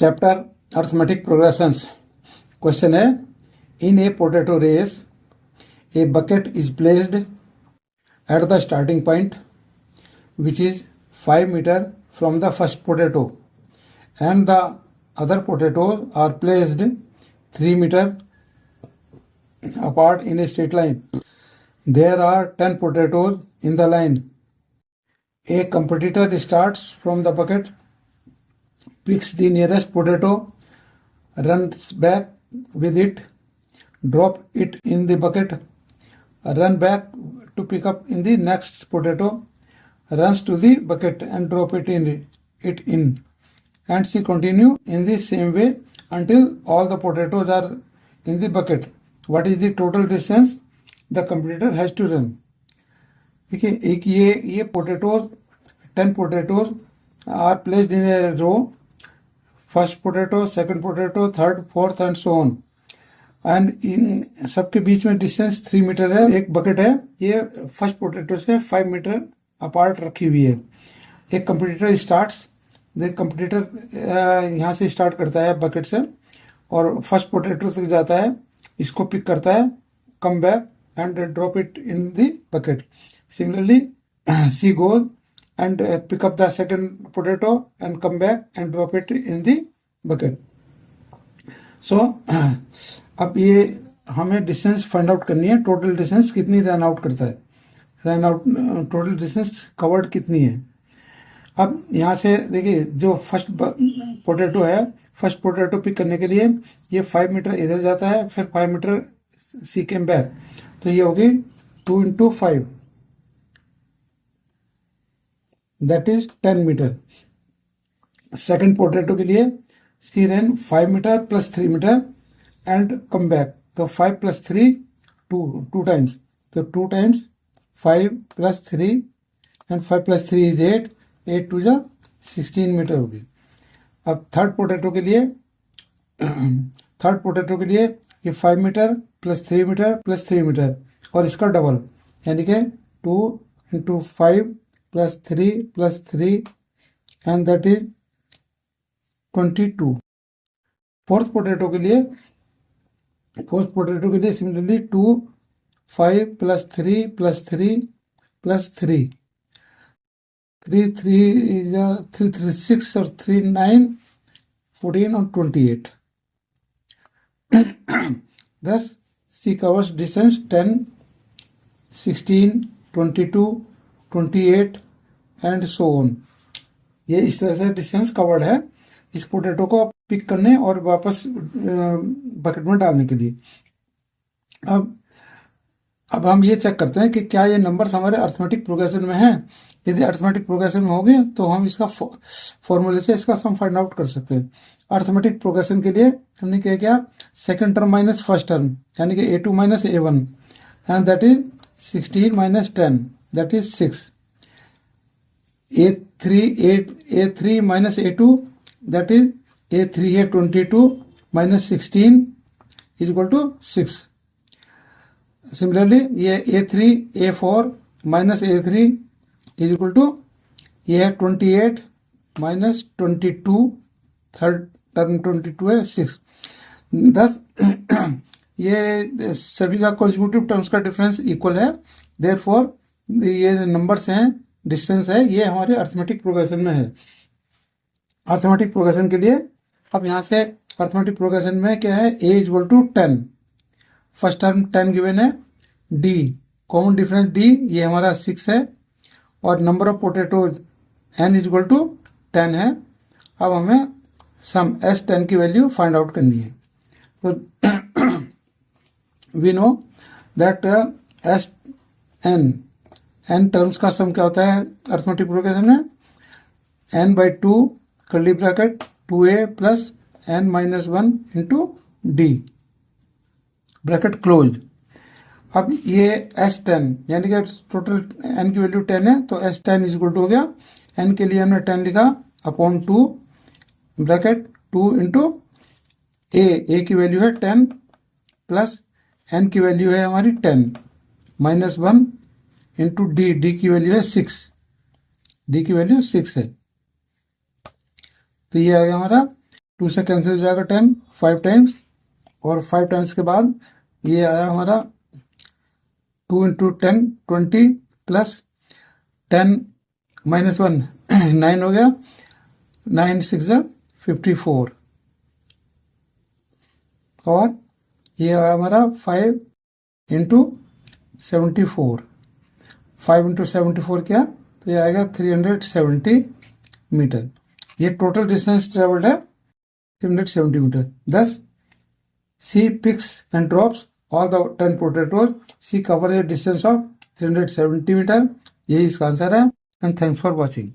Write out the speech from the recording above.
Chapter arithmetic progressions. Question है, in a potato race a bucket is placed at the starting point which is 5 meter from the first potato and the other potatoes are placed 3 meter apart in a straight line. There are 10 potatoes in the line. A competitor starts from the bucket, picks the nearest potato, runs back with it, drop it in the bucket, run back to pick up in the next potato, runs to the bucket and drop it in, and she continue in the same way until all the potatoes are in the bucket. What is the total distance the competitor has to run? देखिए, एक ये potatoes 10 potatoes are placed in a row, first potato, second potato, third, fourth and so on, and इन सबके बीच में distance 3 metre है। एक bucket है, ये फर्स्ट पोटैटो से 5 मीटर अपार्ट रखी हुई है। एक कंपटीटर स्टार्ट्स, कंपटीटर यहाँ से स्टार्ट करता है बकेट से और फर्स्ट पोटैटो तक जाता है, इसको पिक करता है, come back and drop it in the bucket. Similarly she goes and pick up the second potato and come back and drop it in the bucket. So अब ये हमें डिस्टेंस फाइंड आउट करनी है, total distance कितनी run out करता है, run out total distance covered कितनी है। अब यहाँ से देखिए, जो फर्स्ट पोटैटो है, फर्स्ट पोटैटो पिक करने के लिए ये 5 मीटर इधर जाता है, फिर 5 मीटर सी केम बैक, तो ये होगी 2 into 5, that is 10 metre. Second potato के लिए she run 5 metre plus 3 metre and come back, तो 5 plus 3 2 टाइम्स, तो 2 times 5 plus 3 and 5 plus 3 is 8, 8 to 16 metre होगी। अब थर्ड पोटैटो के लिए ये 5 metre plus 3 metre plus 3 metre और इसका डबल, यानी कि 2 into 5 plus 3 plus 3 and that is 22। Fourth potato के लिए similarly 2 5 plus 3 plus 3 plus 3 3 is 3 3 6 और 3 9 14 और 28। thus she covers distance 10 16 22 28 and so on। ये इस तरह से डिस्टेंस कवर्ड है इस पोटैटो को पिक करने और वापस बकेट में डालने के लिए। अब हम ये चेक करते हैं कि क्या ये नंबर्स हमारे अर्थमेटिक प्रोग्रेशन में हैं। यदि अर्थमेटिक प्रोग्रेशन में होंगे तो हम इसका फॉर्मूले से इसका सम फाइंड आउट कर सकते हैं। अर्थमेटिक प्रोग्रेशन के लिए हमने क्या किया, second term minus first term, यानी कि A2 minus A1 and that is 16 minus 10 that is 6। A3 minus A2 that is A3 है 22 minus 16 is equal to 6। Similarly ये A3 A4 minus A3 is equal to ये है 28 minus 22, third term 22 है 6। thus ये सभी का consecutive terms का difference equal है, देयरफॉर ये नंबर्स हैं, डिस्टेंस है, ये हमारे अर्थमेटिक प्रोग्रेशन में है। अर्थमेटिक प्रोग्रेशन के लिए अब यहाँ से अर्थमेटिक प्रोग्रेशन में क्या है, A is equal to 10, first term 10 given है, D कॉमन डिफरेंस D ये हमारा 6 है और number of potatoes N is equal to 10 है। अब हमें सम S10 की वैल्यू फाइंड आउट करनी है। तो we know that N terms का सम क्या होता है अर्थमेटिक प्रोग्रेशन में, N/2 curly bracket 2A plus N minus 1 into D bracket close. अब ये S10 यानी कि टोटल N की वैल्यू 10 है, तो S10 इज इक्वल टू हो गया, N के लिए हमने 10 लिखा अपॉन 2 ब्रैकेट 2 इंटू A की वैल्यू है 10 प्लस N की वैल्यू है हमारी 10 माइनस 1 इंटू D की वैल्यू है 6, D की वैल्यू 6 है। तो ये आ गया हमारा 2 से कैंसिल हो जाएगा 10 5 टाइम्स, और 5 टाइम्स के बाद ये आया हमारा 2 इंटू 10 20 प्लस 10 माइनस 1 9 हो गया, 9 6 54, और ये आया हमारा 5 इंटू 74, 5 इंटू 74 क्या, तो ये आएगा 370 मीटर। ये टोटल डिस्टेंस ट्रेवल्ड है 370 metre. Thus, she picks and drops all the 10 potatoes. She covers a distance of 370 मीटर। यही इसका आंसर है। And thanks for watching.